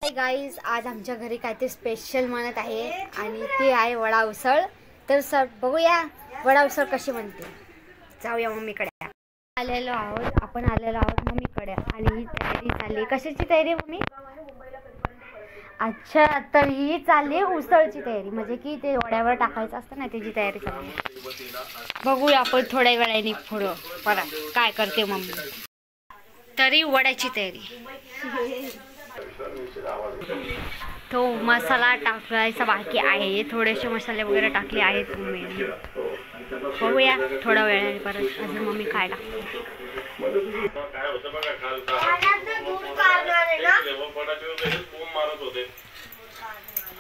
Hi guys, आज आमच्या घरी काहीतरी स्पेशल म्हणत आहे आणि ते आहे वडा उसळ. तर सर बघूया वडा उसळ कशी म्हणते. जाऊया मम्मीकडे. आपण आलेलो आहोत मम्मीकडे आणि ही तयारी चालली. कशाची तयारी मम्मी? अच्छा, तर ही चालली उसळची तयारी, म्हणजे की ते वड्यावर टाकायचं असतं ना, त्याची तयारी चालली. बघूया आपण थोड्या वेळाने पुढं परत काय करते मम्मी. तरी वड्याची तयारी. तो मसाला टाकायचा बाकी आहे. थोडेसे मसाले वगैरे टाकले आहेत मम्मी. बघूया थोड्या वेळाने परत अजून मम्मी काय टाकते.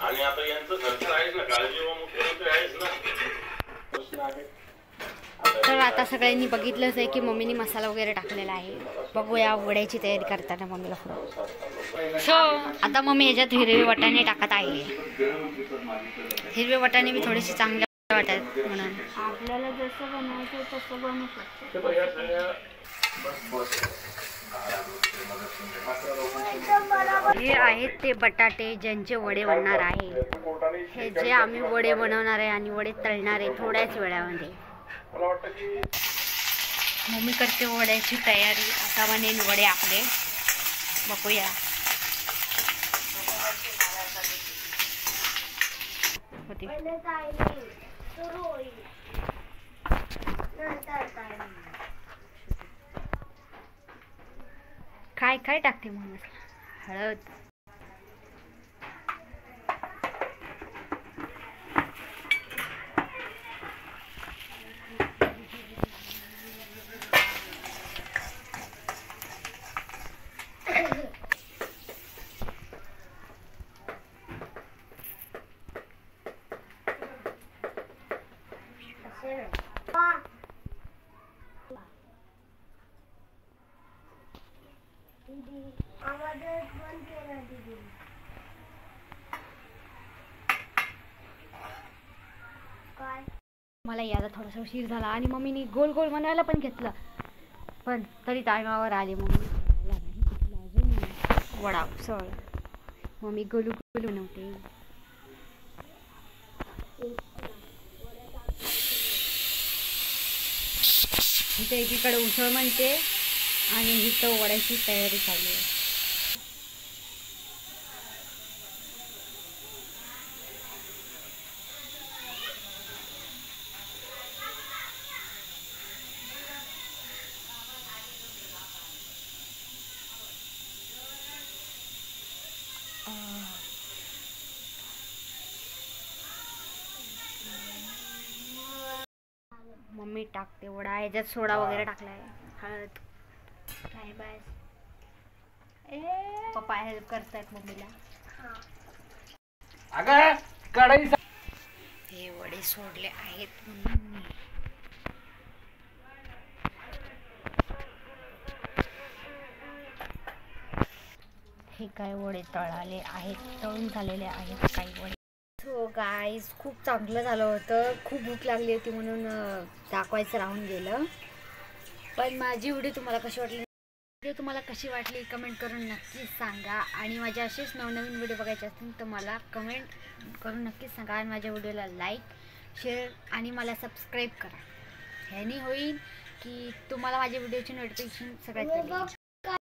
आणि आता यांचं सरकार आहेच ना, काळजी व मुख्यमंत्री आहेच ना. तर आता सगळ्यांनी बघितलंच आहे की मम्मीने मसाला वगैरे टाकलेला आहे. बघूया वड्याची तयारी करताना मम्मीला पुढं. सो आता मम्मी याच्यात हिरवे वाटाणे टाकत आहे. हिरवे वाटाणे मी थोडेसे चांगले वाटतात म्हणून. आपल्याला जसं बनवायचं तसं बनवू शकतो. हे आहेत ते बटाटे ज्यांचे वडे बनणार आहे. हे जे आम्ही वडे बनवणार आहे आणि वडे तळणार आहे थोड्याच वेळामध्ये. मम्मी करते वड्याची तयारी. आता बनेल वडे आपले. बघूया. काय काय टाकते मग? हळद, मला याला थोडासा उशीर झाला आणि मम्मीने गोल गोल बनवायला पण घेतलं, पण तरी टायमावर आले मम्मी. अजून वडा उसळ मम्मी गोलू गोलू बनवते. इथे एकीकडे उसळ म्हणते आणि इथं वड्याची तयारी चालू आहे. मम्मी टाकते वडा. ह्याच्यात सोडा वगैरे टाकलाय, हळद. काय बस पप्पा हेल्प करतायत मम्मीला. हे वडे सोडले आहेत म्हणून. हे काय वडे तळाले आहेत, तळून झालेले आहेत काही वडे. सो गाईज, खूप चांगलं झालं होतं. खूप भूक लागली होती म्हणून दाखवायचं राहून गेलं. पण माझी व्हिडिओ तुम्हाला कशी वाटली कमेंट करून नक्कीच सांगा. आणि माझे असेच नवनवीन व्हिडिओ बघायचे असतील तर मला कमेंट करून नक्कीच सांगा. आणि माझ्या व्हिडिओला लाईक, शेअर आणि मला सबस्क्राईब करा. ह्यानी होईल की तुम्हाला माझ्या व्हिडिओची नोटिफिकेशन सगळ्यात